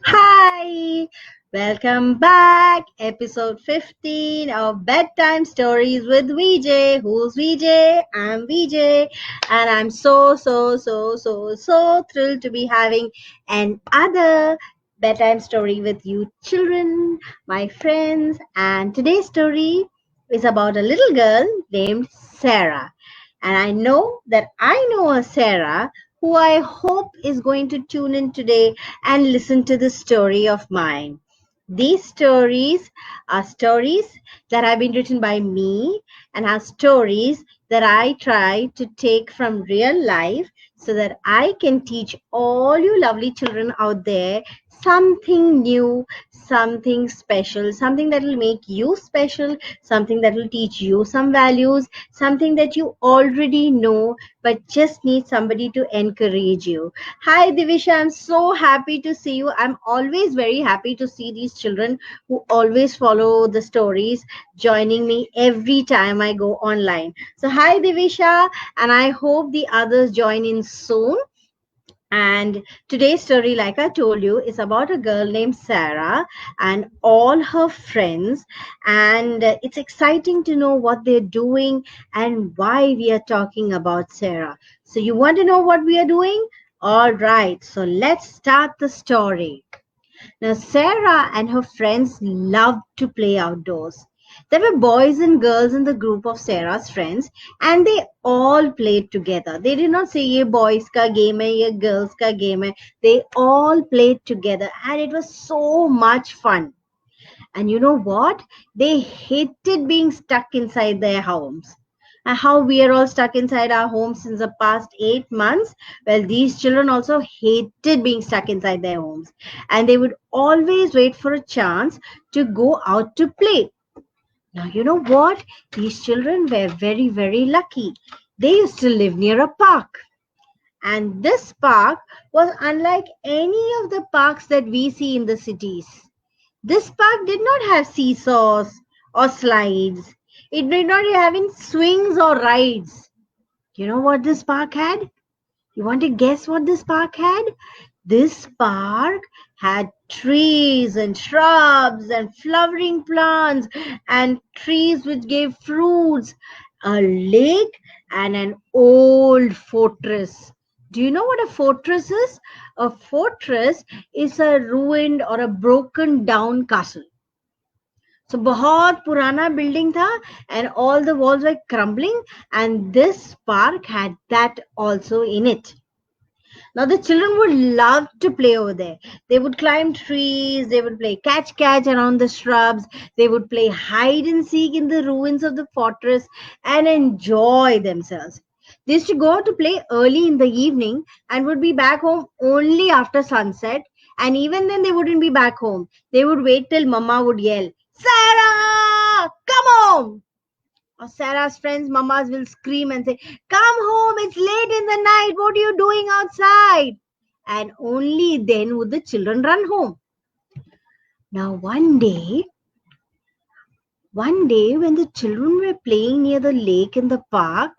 Hi, welcome back. Episode 15 of Bedtime Stories with VJ. Who's VJ? I'm VJ, and I'm so thrilled to be having another bedtime story with you, children, my friends. And today's story is about a little girl named Sarah. And I know that I know a Sarah who I hope is going to tune in today and listen to the story of mine. These stories are stories that have been written by me and are stories that I try to take from real life so that I can teach all you lovely children out there something new, something special, something that will make you special, something that will teach you some values, something that you already know but just need somebody to encourage you. Hi, Divisha. I'm so happy to see you. I'm always very happy to see these children who always follow the stories joining me every time I go online. So, hi, Divisha, and I hope the others join in soon. And today's story, like I told you, is about a girl named Sarah and all her friends. And it's exciting to know what they're doing and why we are talking about Sarah. So, you want to know what we are doing? All right, so let's start the story. Now, Sarah and her friends loved to play outdoors. There were boys and girls in the group of Sarah's friends, and they all played together. They did not say, ye boys ka game hai, ye girls ka game hai. They all played together, and it was so much fun. And you know what? They hated being stuck inside their homes. And how we are all stuck inside our homes since the past 8 months. Well, these children also hated being stuck inside their homes. And they would always wait for a chance to go out to play. Now, you know what? These children were very lucky. They used to live near a park. And this park was unlike any of the parks that we see in the cities. This park did not have seesaws or slides. It did not have any swings or rides. You know what this park had? You want to guess what this park had? This park had trees and shrubs and flowering plants and trees which gave fruits, a lake, and an old fortress. Do you know what a fortress is? A fortress is a ruined or a broken down castle. So बहुत पुराना building था and all the walls were crumbling, and this park had that also in it. Now the children would love to play over there. They would climb trees, they would play catch around the shrubs, they would play hide and seek in the ruins of the fortress and enjoy themselves. They used to go out to play early in the evening and would be back home only after sunset. And even then, they wouldn't be back home. They would wait till Mama would yell, Sarah, come home! Or Sarah's friends, mamas will scream and say, come home, it's late in the night, what are you doing outside? And only then would the children run home. Now, one day when the children were playing near the lake in the park,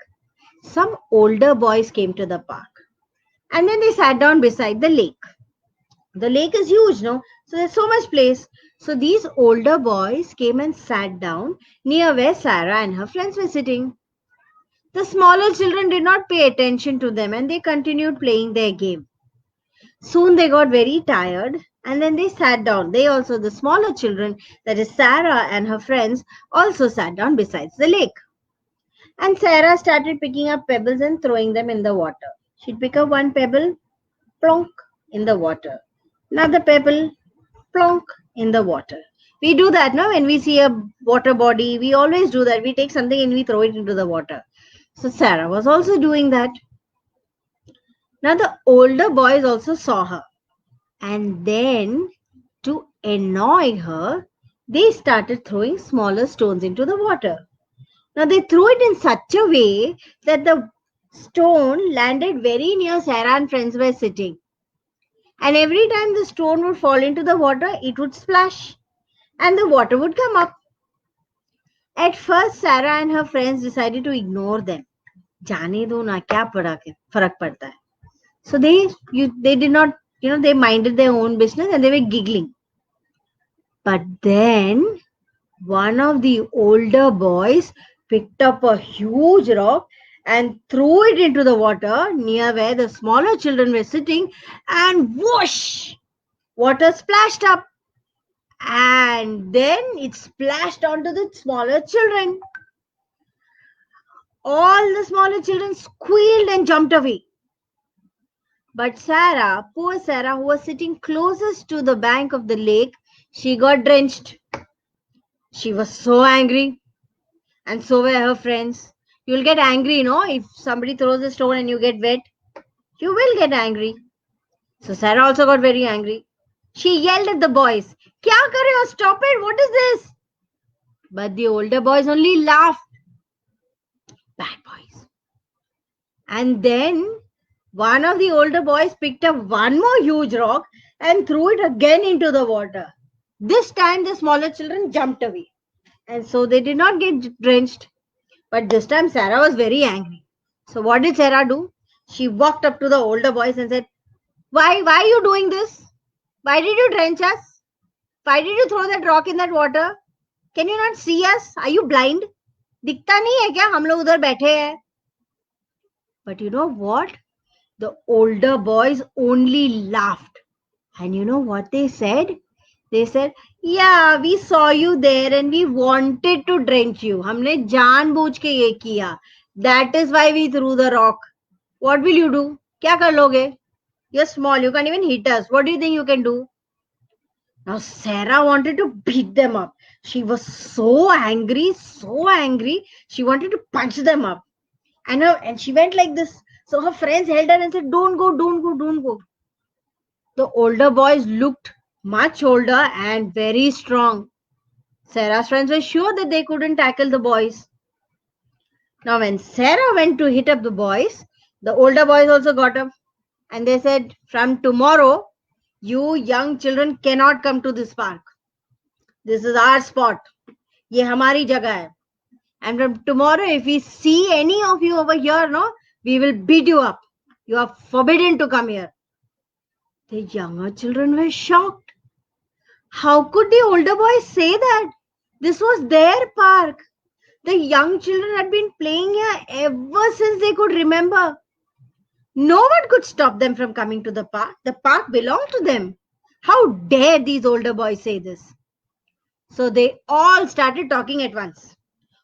some older boys came to the park. And then they sat down beside the lake. The lake is huge, no? So there's so much place. So these older boys came and sat down near where Sarah and her friends were sitting. The smaller children did not pay attention to them and they continued playing their game. Soon they got very tired and then they sat down. They also, the smaller children, that is Sarah and her friends, also sat down besides the lake. And Sarah started picking up pebbles and throwing them in the water. She'd pick up one pebble, plonk, in the water. Another pebble, plonk, in the water. We do that, no? When we see a water body, we always do that. We take something and we throw it into the water. So Sarah was also doing that. Now the older boys also saw her. And then, to annoy her, they started throwing smaller stones into the water. Now they threw it in such a way that the stone landed very near Sarah and friends were sitting. And every time the stone would fall into the water, it would splash and the water would come up. At first, Sarah and her friends decided to ignore them. जाने दो ना क्या फर्क पड़ता है. So they did not They minded their own business and they were giggling. But then one of the older boys picked up a huge rock and threw it into the water near where the smaller children were sitting, and whoosh! Water splashed up, and then it splashed onto the smaller children. All the smaller children squealed and jumped away. But Sarah, poor Sarah, who was sitting closest to the bank of the lake, she got drenched. She was so angry, and so were her friends. You'll get angry, if somebody throws a stone and you get wet. You will get angry. So Sarah also got very angry. She yelled at the boys, "Kya kar rahe ho? Stop it! What is this?" But the older boys only laughed. Bad boys. And then one of the older boys picked up one more huge rock and threw it again into the water. This time the smaller children jumped away. And so they did not get drenched. But this time Sarah was very angry. So what did Sarah do? She walked up to the older boys and said, Why are you doing this? Why did you drench us? Why did you throw that rock in that water? Can you not see us? Are you blind? दिखता नहीं है क्या हम लोग उधर बैठे हैं? But you know what? The older boys only laughed. And you know what they said? They said, yeah, we saw you there and we wanted to drench you. हमने जानबूझ के ये किया. That is why we threw the rock. What will you do? क्या कर लोगे? You're small. You can't even hit us. What do you think you can do? Now Sarah wanted to beat them up. She was so angry, so angry. She wanted to punch them up. And she went like this. So her friends held her and said, don't go, don't go, don't go. The older boys looked much older and very strong. Sarah's friends were sure that they couldn't tackle the boys. Now when Sarah went to hit up the boys, the older boys also got up. And they said, from tomorrow, you young children cannot come to this park. This is our spot. ये हमारी जगह है. And from tomorrow, if we see any of you over here, we will beat you up. You are forbidden to come here. The younger children were shocked. How could the older boys say that? This was their park. The young children had been playing here ever since they could remember. No one could stop them from coming to the park. The park belonged to them. How dare these older boys say this? So they all started talking at once.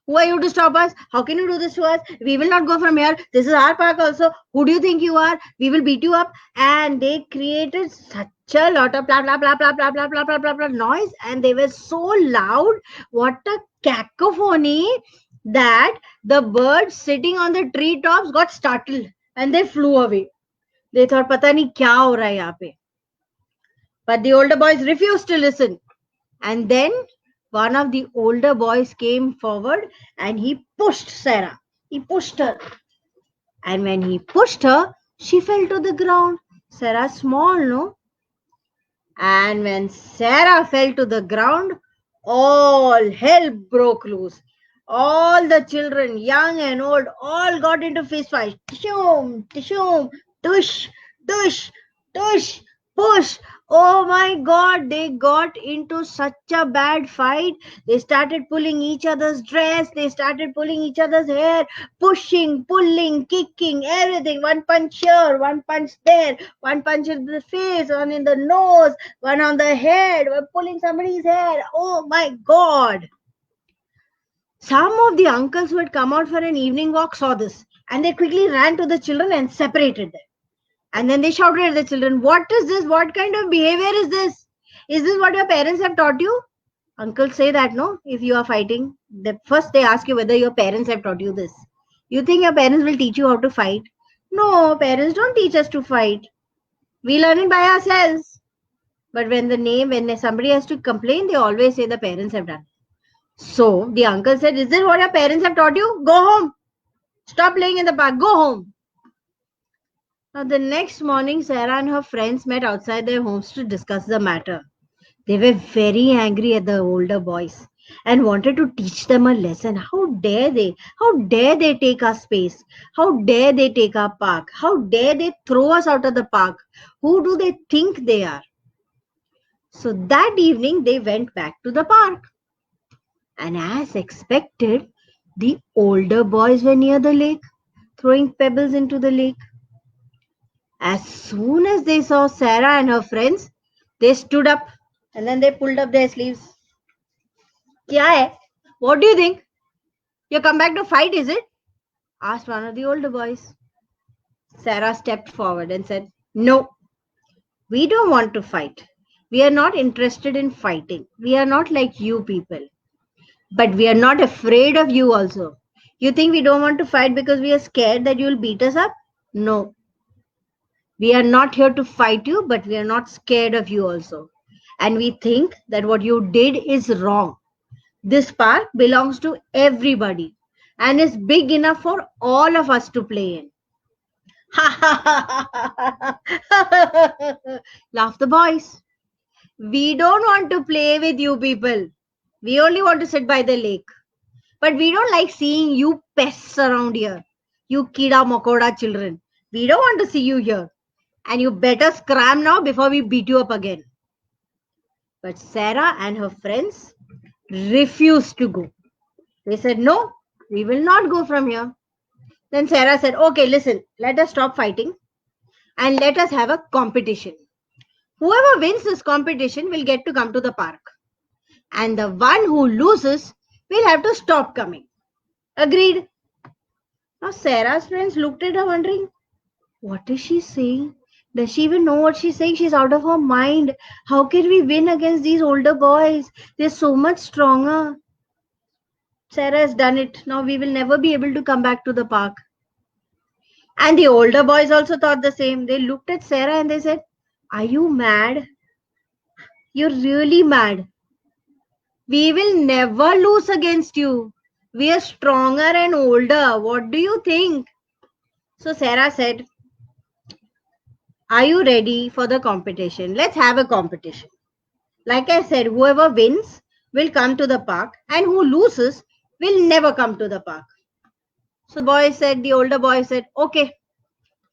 Who are you to stop us? How can you do this to us? We will not go from here. This is our park also. Who do you think you are? We will beat you up. And they created such a lot of blah, blah, blah, blah, blah, blah, blah, blah, blah, blah noise. And they were so loud. What a cacophony that the birds sitting on the treetops got startled. And they flew away. They thought, pata nahi kya ho raha hai yahan pe. But the older boys refused to listen. And then one of the older boys came forward and he pushed Sarah. He pushed her. And when he pushed her, she fell to the ground. Sarah's small, no? And when Sarah fell to the ground, all hell broke loose. All the children, young and old, all got into fist fight. Tishum, tishum, tush, tush, tush, push. Oh my God, they got into such a bad fight. They started pulling each other's dress. They started pulling each other's hair, pushing, pulling, kicking, everything. One punch here, one punch there, one punch in the face, one in the nose, one on the head, one pulling somebody's hair. Oh my God. Some of the uncles who had come out for an evening walk saw this and they quickly ran to the children and separated them. And then they shouted at the children, what is this? What kind of behavior is this? Is this what your parents have taught you? Uncles say that, no? If you are fighting, first they ask you whether your parents have taught you this. You think your parents will teach you how to fight? No, parents don't teach us to fight. We learn it by ourselves. But when somebody has to complain, they always say the parents have done. So the uncle said, is this what your parents have taught you? Go home. Stop playing in the park. Go home. Now, the next morning, Sarah and her friends met outside their homes to discuss the matter. They were very angry at the older boys. and wanted to teach them a lesson. How dare they? How dare they take our space? How dare they take our park? How dare they throw us out of the park? Who do they think they are? So that evening they went back to the park. And as expected, the older boys were near the lake, throwing pebbles into the lake. As soon as they saw Sarah and her friends, they stood up and then they pulled up their sleeves. Kya hai? What do you think? You come back to fight, is it? Asked one of the older boys. Sarah stepped forward and said, No, we don't want to fight. We are not interested in fighting. We are not like you people. But we are not afraid of you also. You think we don't want to fight because we are scared that you will beat us up? No. We are not here to fight you, but we are not scared of you also. And we think that what you did is wrong. This park belongs to everybody and is big enough for all of us to play in. Laugh the boys. We don't want to play with you people. We only want to sit by the lake. But we don't like seeing you pests around here. You kida makoda children. We don't want to see you here. And you better scram now before we beat you up again. But Sarah and her friends refused to go. They said, No, we will not go from here. Then Sarah said, Okay, listen, let us stop fighting and let us have a competition. Whoever wins this competition will get to come to the park. And the one who loses will have to stop coming. Agreed. Now Sarah's friends looked at her wondering, what is she saying? Does she even know what she's saying? She's out of her mind. How can we win against these older boys? They're so much stronger. Sarah has done it. Now we will never be able to come back to the park. And the older boys also thought the same. They looked at Sarah and they said, Are you mad? You're really mad. We will never lose against you. We are stronger and older. What do you think? So Sarah said, Are you ready for the competition? Let's have a competition. Like I said, whoever wins will come to the park and who loses will never come to the park. So the older boy said, Okay,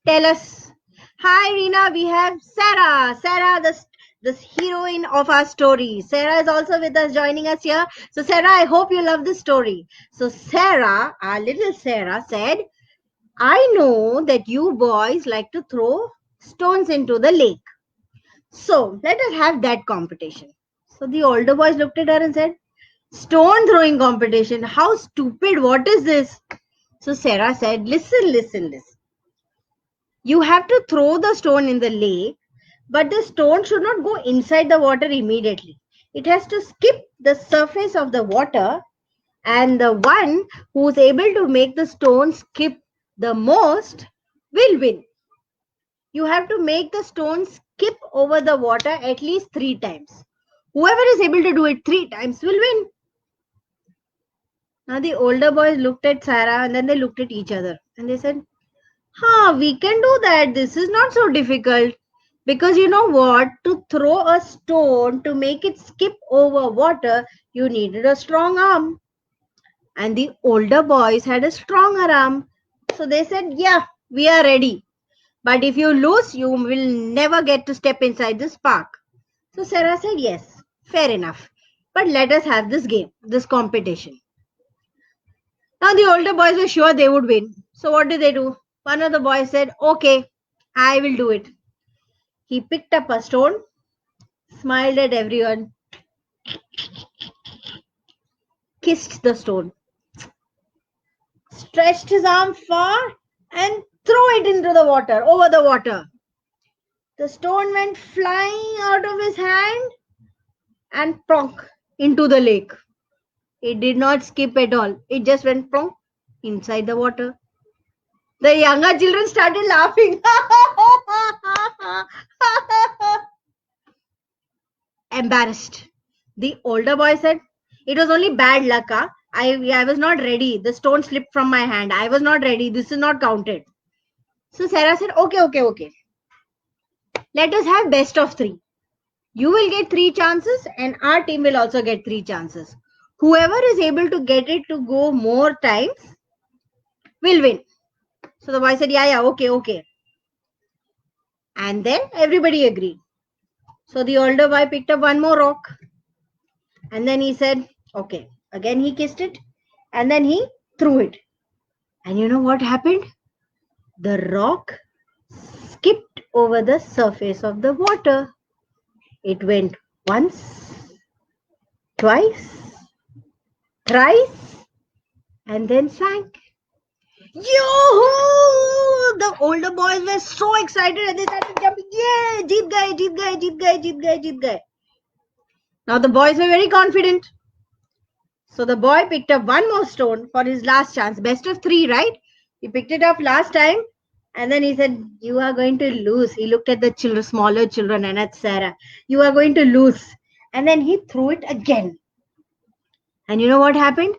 tell us. Hi, Reena, we have Sarah. Sarah, this heroine of our story. Sarah is also with us, joining us here. So Sarah, I hope you love this story. So Sarah, our little Sarah said, I know that you boys like to throw stones into the lake. So let us have that competition. So the older boys looked at her and said, Stone throwing competition. How stupid. What is this? So Sarah said, Listen. You have to throw the stone in the lake, but the stone should not go inside the water immediately. It has to skip the surface of the water, and the one who is able to make the stone skip the most will win. You have to make the stone skip over the water at least 3 times. Whoever is able to do it 3 times will win. Now the older boys looked at Sarah and then they looked at each other and they said, we can do that. This is not so difficult. Because you know what? To throw a stone to make it skip over water, you needed a strong arm. And the older boys had a stronger arm. So they said, Yeah, we are ready. But if you lose, you will never get to step inside this park. So Sarah said, Yes, fair enough. But let us have this game, this competition. Now the older boys were sure they would win. So what did they do? One of the boys said, Okay, I will do it. He picked up a stone, smiled at everyone, kissed the stone, stretched his arm far and threw it into the water, over the water. The stone went flying out of his hand and plonk into the lake. It did not skip at all. It just went plonk inside the water. The younger children started laughing. Embarrassed. The older boy said, It was only bad luck. I was not ready. The stone slipped from my hand. I was not ready. This is not counted. So Sarah said, Okay. Let us have best of 3. You will get 3 chances and our team will also get 3 chances. Whoever is able to get it to go more times will win. So the boy said, yeah, okay. And then everybody agreed. So the older boy picked up one more rock. And then he said, okay. Again he kissed it. And then he threw it. And you know what happened? The rock skipped over the surface of the water. It went once, twice, thrice, and then sank. Yoo-hoo! The older boys were so excited and they started jumping. Yeah, jeet gaye. Now the boys were very confident. So the boy picked up one more stone for his last chance. Best of 3, right? He picked it up last time and then he said, you are going to lose. He looked at the children, smaller children and at Sarah. You are going to lose. And then he threw it again. And you know what happened?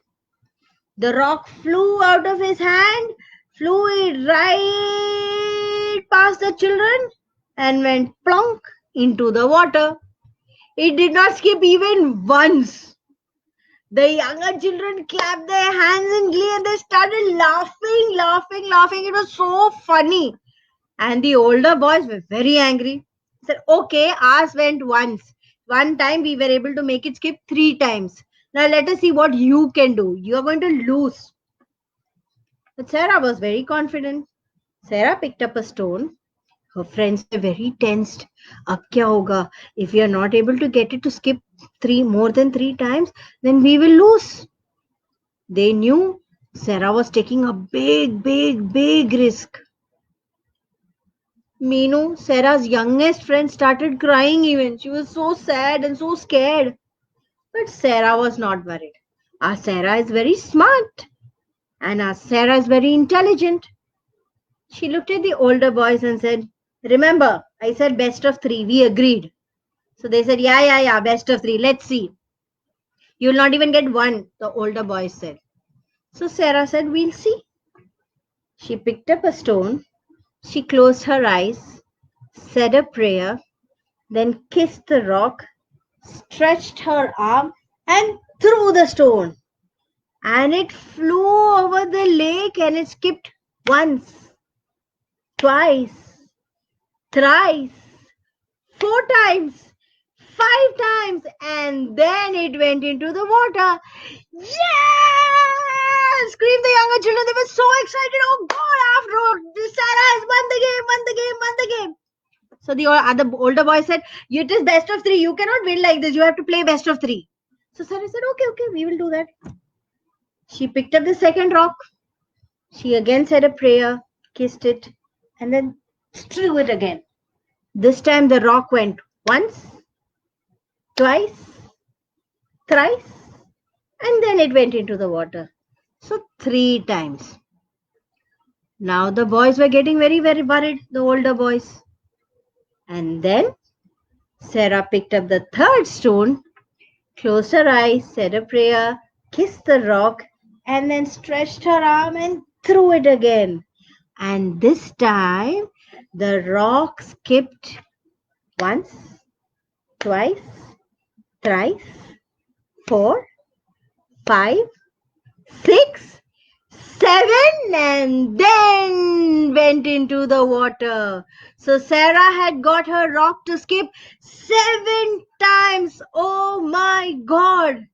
The rock flew out of his hand, flew it right past the children and went plonk into the water. It did not skip even once. The younger children clapped their hands in glee and they started laughing. It was so funny. And the older boys were very angry. Said, okay, ours went once. One time we were able to make it skip 3 times. Now let us see what you can do. You are going to lose. But Sarah was very confident. Sarah picked up a stone. Her friends were very tensed. Ab kya hoga? If we are not able to get it to skip more than 3 times, then we will lose. They knew Sarah was taking a big risk. Meenu, Sarah's youngest friend, started crying even. She was so sad and so scared. But Sarah was not worried. Our Sarah is very smart. And our Sarah is very intelligent. She looked at the older boys and said, remember, I said best of 3. We agreed. So they said, yeah, best of 3. Let's see. You'll not even get 1, the older boys said. So Sarah said, we'll see. She picked up a stone. She closed her eyes, said a prayer, then kissed the rock, stretched her arm and threw the stone. And it flew over the lake and it skipped once, twice, thrice, 4 times, 5 times, and then it went into the water. Yeah! Screamed the younger children. They were so excited. Oh God, after all, Sarah has won the game. So the other older boy said, it is best of 3. You cannot win like this. You have to play best of 3. So Sarah said, okay, we will do that. She picked up the second rock. She again said a prayer, kissed it, and then threw it again. This time the rock went once, twice, thrice, and then it went into the water. So 3 times. Now the boys were getting very worried, the older boys. And then Sarah picked up the third stone, closed her eyes, said a prayer, kissed the rock, and then stretched her arm and threw it again. And this time the rock skipped once, twice, thrice, 4, 5, 6, 7, and then went into the water. So Sarah had got her rock to skip 7 times. Oh my God!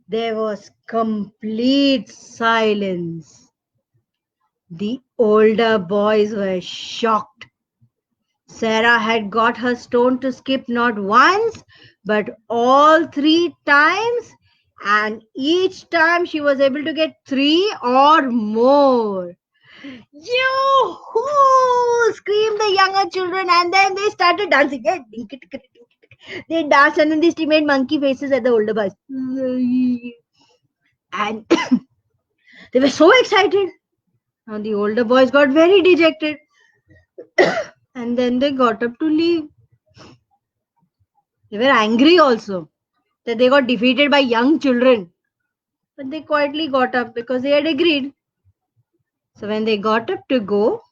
There was complete silence. The older boys were shocked. Sarah had got her stone to skip not once, but all 3 times, and each time she was able to get 3 or more. Yoo-hoo! Screamed the younger children, and then they started dancing. They danced and then they made monkey faces at the older boys. And they were so excited. Now the older boys got very dejected. And then they got up to leave. They were angry also that they got defeated by young children. But they quietly got up because they had agreed. So when they got up to go,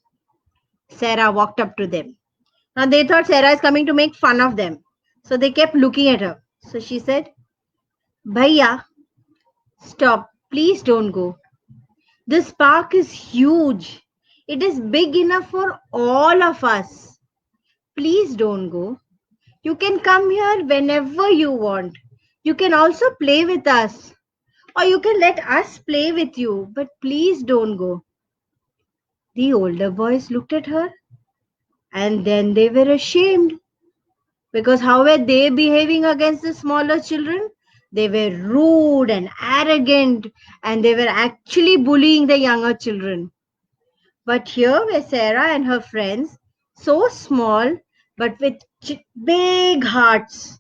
Sarah walked up to them. Now they thought Sarah is coming to make fun of them. So they kept looking at her. So she said, Bhaiya, Stop, please don't go. This park is huge. It is big enough for all of us. Please don't go. You can come here whenever you want. You can also play with us. Or you can let us play with you. But please don't go. The older boys looked at her and then they were ashamed. Because how were they behaving against the smaller children? They were rude and arrogant and they were actually bullying the younger children. But here were Sarah and her friends, so small but with big hearts.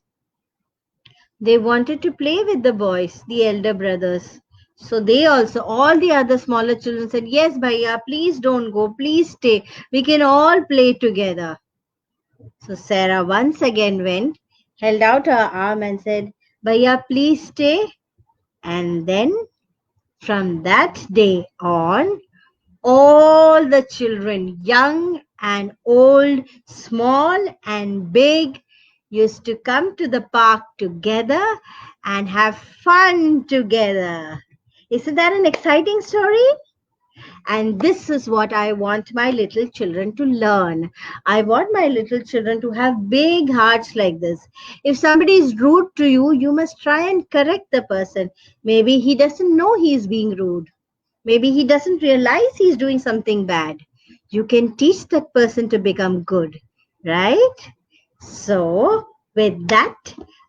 They wanted to play with the boys, the elder brothers. So they also, all the other smaller children said, yes, Bhaiya, please don't go, please stay. We can all play together. So Sarah once again went, held out her arm and said, Bhaiya, please stay. And then from that day on, all the children, young and old, small and big, used to come to the park together and have fun together. Isn't that an exciting story? And this is what I want my little children to learn. I want my little children to have big hearts like this. If somebody is rude to you, you must try and correct the person. Maybe he doesn't know he is being rude. Maybe he doesn't realize he's doing something bad. You can teach that person to become good, right? So, with that,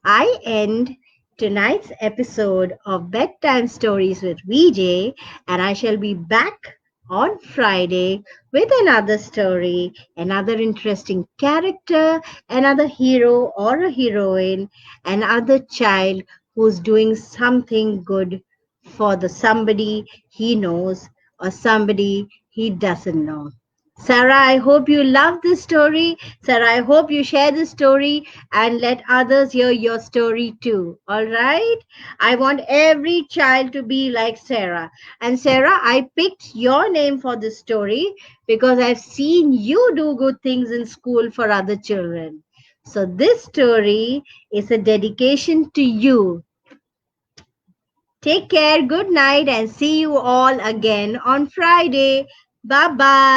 I end tonight's episode of Bedtime Stories with VJ, and I shall be back on Friday with another story, another interesting character, another hero or a heroine, another child who's doing something good for the somebody he knows or somebody he doesn't know. Sarah, I hope you love this story. Sarah, I hope you share this story and let others hear your story too. All right? I want every child to be like Sarah. And Sarah, I picked your name for this story because I've seen you do good things in school for other children. So this story is a dedication to you. Take care, good night, and see you all again on Friday. Bye bye.